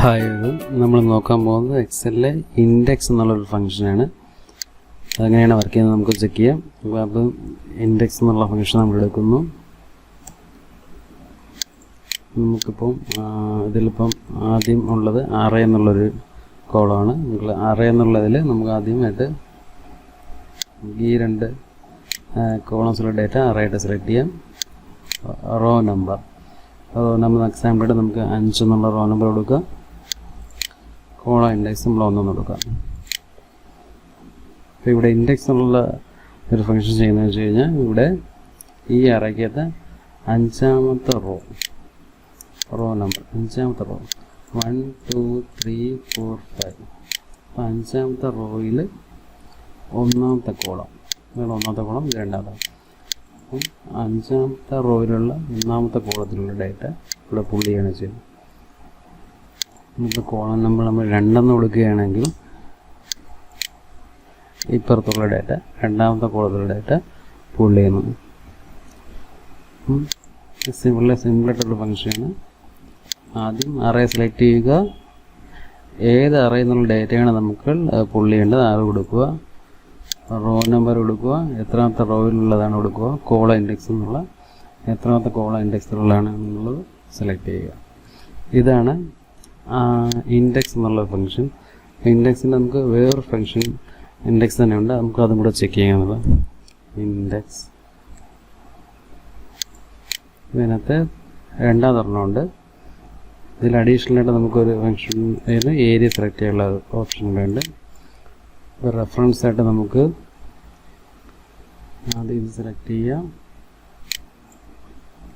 Hi, നമ്മൾ നോക്കാൻ പോകുന്നത് എക്സലിലെ ഇൻഡെക്സ് എന്നുള്ളൊരു ഫംഗ്ഷനാണ്. അതെങ്ങനെയാണ് വർക്ക് ചെയ്യുന്നത് നമുക്ക് ചെക്ക് ചെയ്യാം. അപ്പോൾ ഇൻഡെക്സ് എന്നുള്ള ഫംഗ്ഷൻ നമ്മൾ എടുക്കുന്നു. നമുക്കിപ്പം ഇതിലിപ്പം ആദ്യം ഉള്ളത് അറേ എന്നുള്ളൊരു കോളമാണ്. നിങ്ങൾ അറേ എന്നുള്ളതിൽ നമുക്ക് ആദ്യമായിട്ട് ഈ രണ്ട് കോളംസിലുള്ള ഡേറ്റ അറേയായിട്ട് സെലക്ട് ചെയ്യാം. റോ നമ്പർ എക്സാമ്പിളായിട്ട് നമുക്ക് 5 എന്നുള്ള റോ നമ്പർ കൊടുക്കുക. കോള ഇൻഡെക്സ് നമ്മൾ 1 കൊടുക്കുക. അപ്പോൾ ഇവിടെ ഇൻഡെക്സ് എന്നുള്ള ഒരു ഫംഗ്ഷൻ ചെയ്യുന്നതെന്ന് വെച്ച് കഴിഞ്ഞാൽ ഇവിടെ ഈ അറയ്ക്കകത്ത് അഞ്ചാമത്തെ റോ നമ്പർ 1 2 3 4 5. അപ്പോൾ അഞ്ചാമത്തെ റോയിൽ ഒന്നാമത്തെ കോളം രണ്ടാമത്തെ. അപ്പം അഞ്ചാമത്തെ റോയിലുള്ള ഒന്നാമത്തെ കോളത്തിലുള്ള ഡേറ്റ ഇവിടെ പുള്ള് ചെയ്യാണ് ചെയ്യുന്നത്. നമുക്ക് കോളം നമ്പർ നമ്മൾ 2 കൊടുക്കുകയാണെങ്കിൽ ഇപ്പുറത്തുള്ള ഡേറ്റ രണ്ടാമത്തെ കോളത്തിലുള്ള ഡേറ്റ പുള്ള് ചെയ്യുന്നു. സിമ്പിളായിട്ടുള്ള ഫംഗ്ഷനാണ്. ആദ്യം അറേ സെലക്ട് ചെയ്യുക. ഏത് അറേ എന്നുള്ള ഡേറ്റയാണ് നമുക്ക് പുള്ള് ചെയ്യേണ്ടത് അത് കൊടുക്കുക. റോ നമ്പർ കൊടുക്കുക, എത്രാമത്തെ റോയിലുള്ളതാണ് കൊടുക്കുക. കോള ഇൻഡെക്സ് എന്നുള്ള എത്രാമത്തെ കോള ഇൻഡെക്സിലുള്ളതാണ് എന്നുള്ളത് സെലക്ട് ചെയ്യുക. ഇതാണ് ഇൻഡെക്സ് എന്നുള്ള ഫംഗ്ഷൻ. ഇൻഡെക്സിന് നമുക്ക് വേറൊരു ഫംഗ്ഷൻ ഇൻഡെക്സ് തന്നെ ഉണ്ട്, നമുക്ക് അതും കൂടെ ചെക്ക് ചെയ്യാന്നുള്ളത്. ഇൻഡെക്സ് ഇതിനകത്ത് രണ്ടാമതൊരെണ്ണമുണ്ട്. ഇതിൽ അഡീഷണലായിട്ട് നമുക്കൊരു ഫംഗ്ഷൻ ഏരിയ സെലക്ട് ചെയ്യാനുള്ള ഓപ്ഷൻ ഉണ്ട്. റെഫറൻസ് ആയിട്ട് നമുക്ക് ആദ്യം ഇത് സെലക്ട് ചെയ്യാം.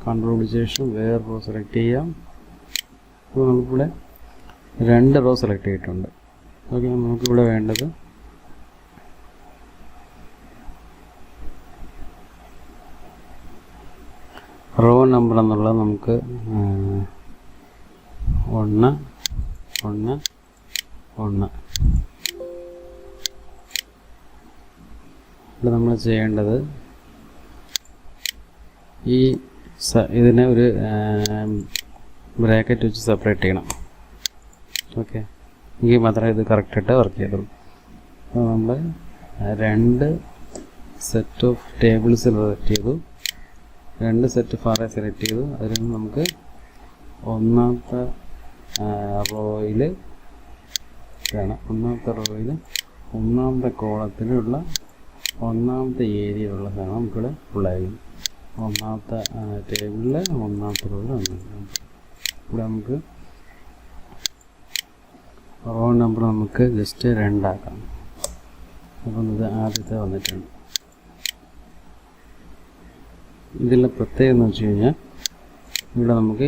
കൺട്രോൾ ശേഷം വേറെ റോ സെലക്ട് ചെയ്യാം. അപ്പോൾ നമുക്കിവിടെ 2 റോ സെലക്ട് ചെയ്തിട്ടുണ്ട്. ഓക്കെ, നമുക്കിവിടെ വേണ്ടത് റോ നമ്പർ എന്നുള്ളത് നമുക്ക് 1 1 1. ഇവിടെ നമ്മൾ ചെയ്യേണ്ടത് ഇതിനെ ഒരു ബ്രാക്കറ്റ് വെച്ച് സെപ്പറേറ്റ് ചെയ്യണം. ഓക്കെ, എങ്കിൽ മാത്രമേ ഇത് കറക്റ്റായിട്ട് വർക്ക് ചെയ്തുള്ളൂ. അപ്പോൾ നമ്മൾ 2 സെറ്റ് ഓഫ് ടേബിൾസ് സെലക്ട് ചെയ്തു, 2 സെറ്റ് ഓഫ് അറേ സെലക്ട് ചെയ്തു. അതിൽ നിന്ന് നമുക്ക് ഒന്നാമത്തെ റോയിൽ ഒന്നാമത്തെ കോളത്തിലുള്ള ഒന്നാമത്തെ ഏരിയയിലുള്ള സാധനം നമുക്കിവിടെ ഫുള്ളായിരിക്കും. ഒന്നാമത്തെ ടേബിളിൽ ഒന്നാമത്തെ റോയിൽ ഇവിടെ നമുക്ക് റോ നമ്പർ നമുക്ക് ജസ്റ്റ് 2 ആക്കാം. അപ്പം ഇത് ആദ്യത്തെ വന്നിട്ടുണ്ട്. ഇതിലെ പ്രത്യേകത എന്ന് വെച്ച് കഴിഞ്ഞാൽ ഇവിടെ നമുക്ക്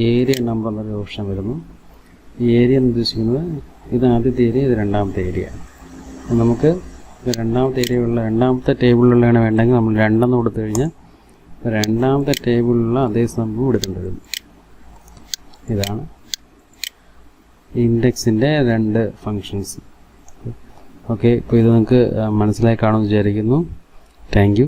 ഏരിയ നമ്പർ എന്നൊരു ഓപ്ഷൻ വരുന്നു. ഈ ഏരിയ എന്ന് ഉദ്ദേശിക്കുന്നത് ഇത് ആദ്യത്തെ ഏരിയ, ഇത് രണ്ടാമത്തെ ഏരിയ. നമുക്ക് രണ്ടാമത്തെ രണ്ടാമത്തെ ടേബിളിലുള്ളതാണ് വേണ്ടെങ്കിൽ നമ്മൾ 2 കൊടുത്തു കഴിഞ്ഞാൽ രണ്ടാമത്തെ ടേബിളിലുള്ള അതേ സംഭവം എടുക്കേണ്ടി വരും. ഇതാണ് ഇൻഡെക്സിൻ്റെ 2 ഫങ്ഷൻസ്. ഓക്കെ, ഇപ്പോൾ ഇത് നിങ്ങൾക്ക് മനസ്സിലായി കാണുമെന്ന് വിചാരിക്കുന്നു. Thank you.